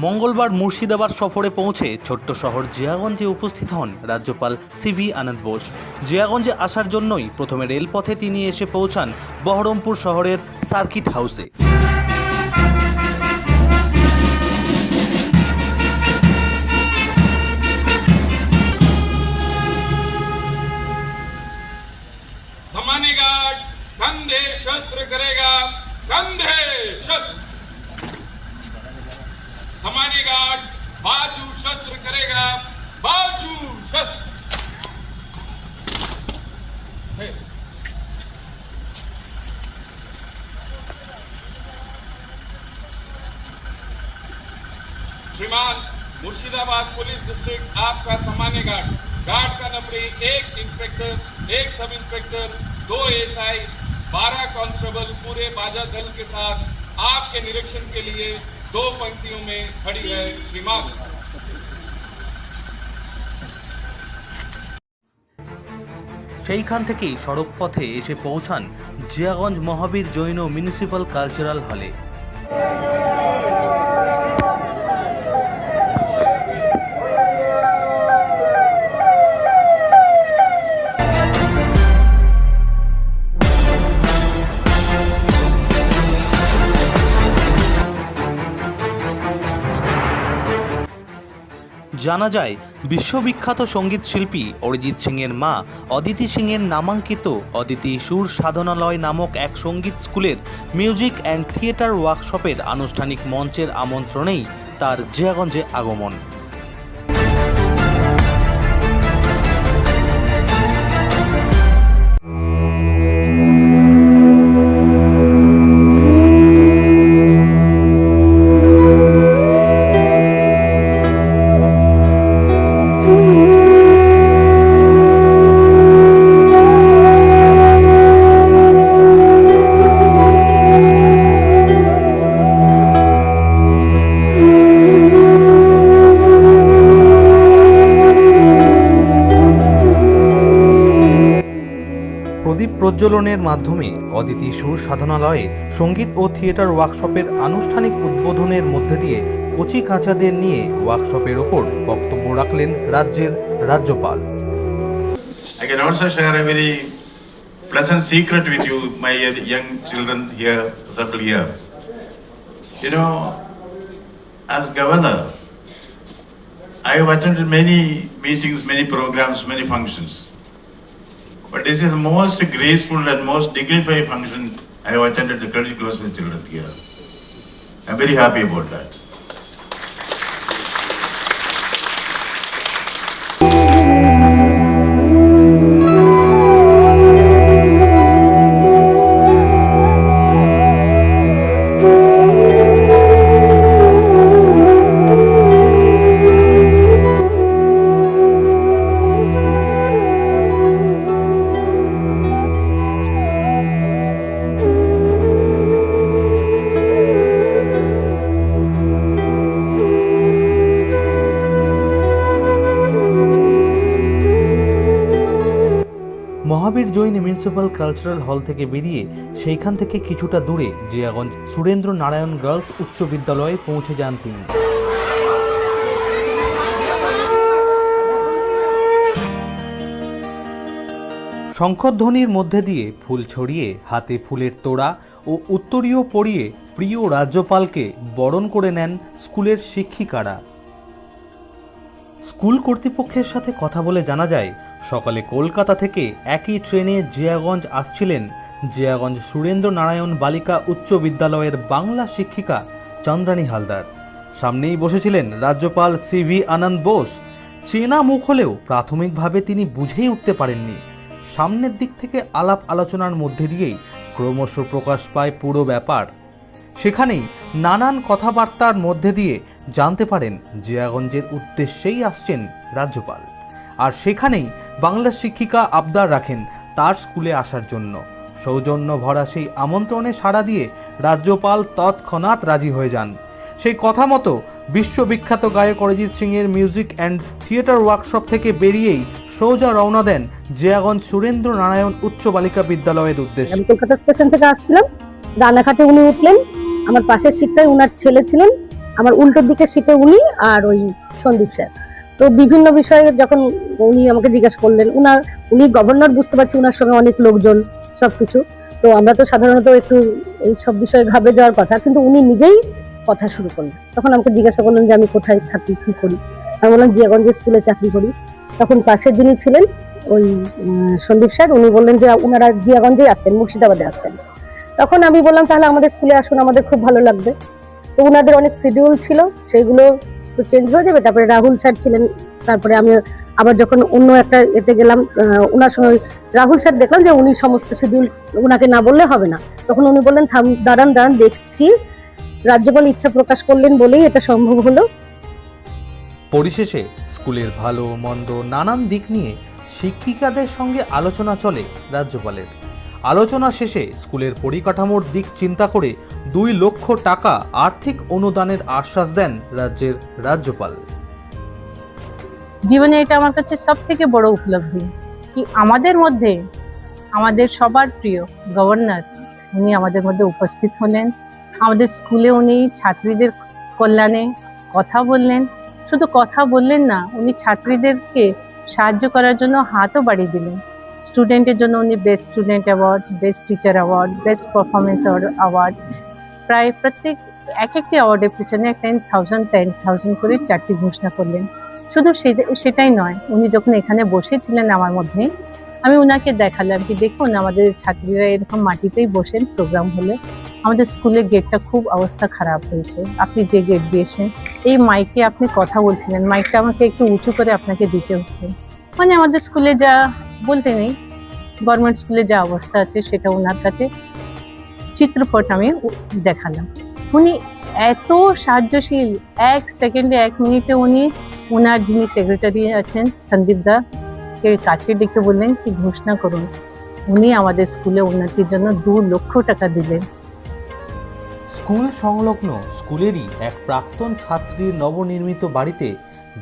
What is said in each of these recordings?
মঙ্গলবার মুর্শিদাবাদ সফরে পৌঁছে ছোট্ট শহর জিয়াগঞ্জে উপস্থিত হন রাজ্যপাল সিভি আনন্দ বোস। জিয়াগঞ্জে আসার জন্যই প্রথমে রেলপথে তিনি এসে পৌঁছান বহরমপুর শহরের সার্কিট হাউসে। कंधे शस्त्र करेगा, कंधे शस्त्र सामान्य गार्ड बाजू शस्त्र करेगा, बाजू शस्त्र। श्रीमान, मुर्शिदाबाद पुलिस डिस्ट्रिक्ट आपका सामान्य गार्ड का नंबरी 1 inspector, 1 sub inspector, 2 SI, 12 constable पूरे बाजा दल के साथ आपके निरीक्षण के लिए 2 पंक्तियों में खड़ी है। श्रीमान, সেইখান থেকেই সড়ক পথে এসে পৌঁছান জিয়াগঞ্জ মহাবীর জৈন মিউনিসিপ্যাল কালচারাল হলে। জানা যায় বিশ্ববিখ্যাত সঙ্গীত শিল্পী অরিজিৎ সিংয়ের মা অদিতি সিংয়ের নামাঙ্কিত অদিতি সুর সাধনালয় নামক এক সঙ্গীত স্কুলের মিউজিক অ্যান্ড থিয়েটার ওয়ার্কশপের আনুষ্ঠানিক মঞ্চের আমন্ত্রণেই তার জিয়াগঞ্জে আগমন। প্রদীপ প্রজ্বলনের মাধ্যমে অদিতি সুর সাধনালয়ে সঙ্গীত ও থিয়েটার ওয়ার্কশপের আনুষ্ঠানিক উদ্বোধনের মধ্যে দিয়ে কচি কাঁচাদের নিয়ে ওয়ার্কশপের ওপর বক্তব্য রাখলেন রাজ্যের রাজ্যপাল। I can also share a very pleasant secret with you, my young children here, assembled here. You know, as governor, I have attended many meetings, many programs, many functions. But this is the most graceful and most dignified function I have attended the credit goes to the children here. I'm very happy about that. Mahavir Jain municipal cultural হল থেকে বেরিয়ে সেইখান থেকে কিছুটা দূরে Jiaganj Surendra Narayan girls উচ্চ বিদ্যালয়ে পৌঁছে যান তিনি। শঙ্খধ্বনির মধ্যে দিয়ে ফুল ছড়িয়ে হাতে ফুলের তোড়া ও উত্তরীয় পরিয়ে প্রিয় রাজ্যপালকে বরণ করে নেন স্কুলের শিক্ষিকারা। স্কুল কর্তৃপক্ষের সাথে কথা বলে জানা যায় সকালে কলকাতা থেকে একই ট্রেনে জিয়াগঞ্জ আসছিলেন জিয়াগঞ্জ সুরেন্দ্র নারায়ণ বালিকা উচ্চ বিদ্যালয়ের বাংলা শিক্ষিকা চন্দ্রানী হালদার। সামনেই বসেছিলেন রাজ্যপাল সিভি আনন্দ বোস। চেনা মুখ হলেও প্রাথমিকভাবে তিনি বুঝেই উঠতে পারেননি। সামনের দিক থেকে আলাপ আলোচনার মধ্যে দিয়েই ক্রমশ প্রকাশ পায় পুরো ব্যাপার। সেখানেই নানান কথাবার্তার মধ্যে দিয়ে জানতে পারেন জিয়াগঞ্জের উদ্দেশ্যেই আসছেন রাজ্যপাল। আর সেখানেই বাংলা শিক্ষিকা আবদার রাখেন তার স্কুলে আসার জন্য। সৌজন্য ভরা সেই আমন্ত্রণে সাড়া দিয়ে রাজ্যপাল তৎক্ষণাৎ রাজি হয়ে যান। সেই কথা মতো বিশ্ববিখ্যাত গায়ক অরিজিৎ সিংয়ের মিউজিক অ্যান্ড থিয়েটার ওয়ার্কশপ থেকে বেরিয়েই সোজা রওনা দেন জিয়াগঞ্জ সুরেন্দ্র নারায়ণ উচ্চ বালিকা বিদ্যালয়ের উদ্দেশ্যে। আমি কলকাতা স্টেশন থেকে আসছিলাম, রানাঘাটে উনি উঠলেন, আমার পাশের সিটটায় উনার ছেলে ছিলেন, আমার উল্টোর দিকে সিটে উনি আর ওই সন্দীপ স্যার। তো বিভিন্ন বিষয়ে যখন উনি আমাকে জিজ্ঞাসা করলেন, উনি গভর্নর, বুঝতে পারছি উনার সঙ্গে অনেক লোকজন সবকিছু, তো আমরা তো সাধারণত একটু এই সব বিষয়ে ঘাবড়ে যাওয়ার কথা, কিন্তু উনি নিজেই কথা শুরু করলেন। তখন আমাকে জিজ্ঞাসা করলেন যে আমি কোথায় থাকি, কি করি। আমি বললাম জিয়াগঞ্জের স্কুলে চাকরি করি। তখন পাশের যিনি ছিলেন ওই সন্দীপ স্যার, উনি বললেন যে ওনারা জিয়াগঞ্জে আসছেন, মুর্শিদাবাদে আসছেন। তখন আমি বললাম তাহলে আমাদের স্কুলে আসুন, আমাদের খুব ভালো লাগবে। তো ওনাদের অনেক শিডিউল ছিল, সেইগুলো তো চেঞ্জ হয়ে যাবে। তারপরে রাহুল স্যার ছিলেন, তারপরে আমি আবার যখন অন্য একটা এতে গেলাম ওনার সঙ্গে রাহুল স্যার, দেখলাম যে উনি সমস্ত শিডিউল, ওনাকে না বললে হবে না। তখন উনি বললেন দাঁড়ান দেখছি, রাজ্যপাল ইচ্ছা প্রকাশ করলেন বলেই এটা সম্ভব হলো। পরিশেষে স্কুলের ভালো মন্দ নানান দিক নিয়ে শিক্ষিকাদের সঙ্গে আলোচনা চলে রাজ্যপালের। আলোচনা শেষে স্কুলের পরিকাঠামোর দিক চিন্তা করে 2 লক্ষ টাকা আর্থিক অনুদানের আশ্বাস দেন রাজ্যের রাজ্যপাল। জীবনে এটা আমার কাছে সব থেকে বড় উপলব্ধি কি আমাদের মধ্যে, আমাদের সবার প্রিয় গভর্নর, উনি আমাদের মধ্যে উপস্থিত হলেন। আমাদের স্কুলে উনি ছাত্রীদের কল্যাণে কথা বললেন। শুধু কথা বললেন না, উনি ছাত্রীদেরকে সাহায্য করার জন্য হাতও বাড়িয়ে দিলেন। স্টুডেন্টের জন্য উনি best student award, best teacher award, best performance award, প্রায় প্রত্যেক একটি অ্যাওয়ার্ডের পিছনে 10,000 করে 4টি ঘোষণা করলেন। শুধু সেটাই নয়, উনি যখন এখানে বসেছিলেন আমার মধ্যে, আমি ওনাকে দেখালাম কি দেখুন আমাদের ছাত্রীরা এরকম মাটিতেই বসেন প্রোগ্রাম হলে। আমাদের স্কুলের গেটটা খুব অবস্থা খারাপ হয়েছে, আপনি যে গেট দিয়েছেন, এই মাইকে আপনি কথা বলছিলেন, মাইকটা আমাকে একটু উঁচু করে আপনাকে দিতে হচ্ছে। মানে আমাদের স্কুলে যা বলতে নেই, গভর্নমেন্ট স্কুলে যা অবস্থা আছে সেটা ওনার কাছে চিত্রপট আমি দেখালাম। উনি এত সাহায্যশীল, 1 সেকেন্ডে 1 মিনিটে উনি ওনার যিনি সেক্রেটারি আছেন সন্দীপ দা কে কাছে ডেকে বললেন কি ঘোষণা করুন। উনি আমাদের স্কুলে উন্নতির জন্য 2 লক্ষ টাকা দিলেন। স্কুল সংলগ্ন স্কুলেরই এক প্রাক্তন ছাত্রীর নবনির্মিত বাড়িতে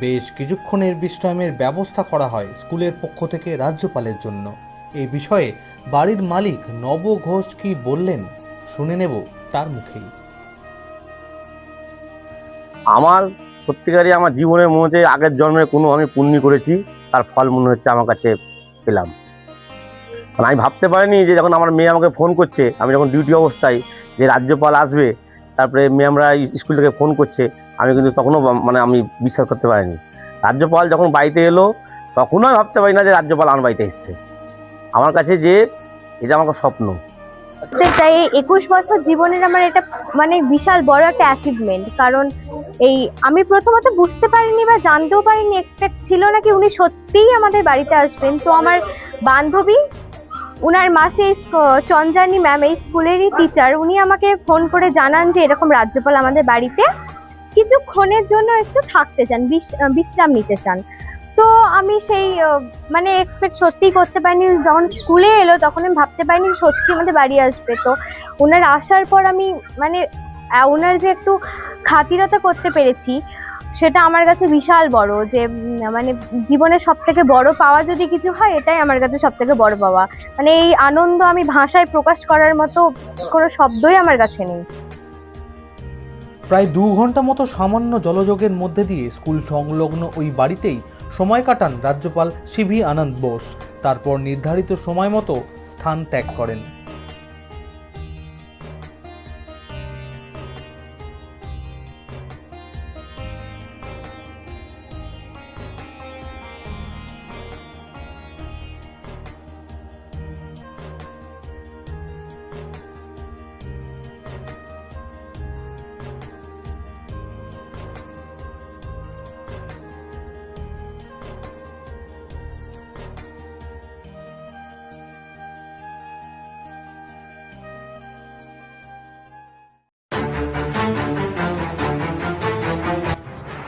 বেশ কিছুক্ষণের বিশ্রামের ব্যবস্থা করা হয় স্কুলের পক্ষ থেকে রাজ্যপালের জন্য। এই বিষয়ে বাড়ির মালিক নব ঘোষ কি বললেন শুনে নেব তার মুখেই। আমার সত্যিকারই আমার জীবনের মনে হচ্ছে আগের জন্মে কোনো আমি পুণ্য করেছি, তার ফল মনে হচ্ছে আমার কাছে পেলাম। কারণ আমি ভাবতে পারিনি যে যখন আমার মেয়ে আমাকে ফোন করছে, আমি যখন ডিউটি অবস্থায়, যে রাজ্যপাল আসবে, তারপরে মেয়ে আমরা স্কুল থেকে ফোন করছে, আমি কিন্তু তখনও আমি বিশ্বাস করতে পারিনি। রাজ্যপাল যখন বাড়িতে এলো তখনও আমি ভাবতে পারি না যে রাজ্যপাল আমার বাড়িতে এসছে। আমার কাছে যে এটা আমার স্বপ্ন। তাই 21 বছর জীবনের আমার এটা বিশাল বড় একটা অ্যাচিভমেন্ট। কারণ আমি প্রথমত বুঝতে পারিনি বা জানতেও পারিনি, এক্সপেক্ট ছিল না কি উনি সত্যিই আমাদের বাড়িতে আসবেন। তো আমার বান্ধবী, উনার মাসে চন্দ্রানী ম্যাম, এই স্কুলেরই টিচার, উনি আমাকে ফোন করে জানান যে এরকম রাজ্যপাল আমাদের বাড়িতে কিছুক্ষণের জন্য একটু থাকতে চান, বিশ্রাম নিতে চান। তো আমি সেই এক্সপেক্ট সত্যিই করতে পারিনি। যখন স্কুলে এলো তখন আমি ভাবতে পারিনি সত্যি আমাদের বাড়ি আসবে। তো ওনার আসার পর আমি ওনার যে একটু খাতিরতা করতে পেরেছি, সেটা আমার কাছে বিশাল বড়। যে জীবনে সব থেকে বড় পাওয়া যদি কিছু হয়, এটাই আমার কাছে সব থেকে বড় পাওয়া। এই আনন্দ আমি ভাষায় প্রকাশ করার মতো কোনো শব্দই আমার কাছে নেই। প্রায় 2 ঘন্টা মতো সামান্য জলযোগের মধ্যে দিয়ে স্কুল সংলগ্ন ওই বাড়িতেই সময় কাটান রাজ্যপাল সিভি আনন্দ বোস। তারপর নির্ধারিত সময় মতো স্থান ত্যাগ করেন।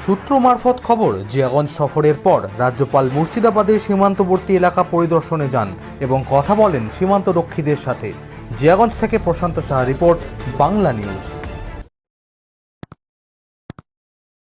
সূত্র মারফত খবর, জিয়াগঞ্জ সফরের পর রাজ্যপাল মুর্শিদাবাদের সীমান্তবর্তী এলাকা পরিদর্শনে যান এবং কথা বলেন সীমান্তরক্ষীদের সাথে। জিয়াগঞ্জ থেকে প্রশান্ত সাহা রিপোর্ট, বাংলা নিউজ।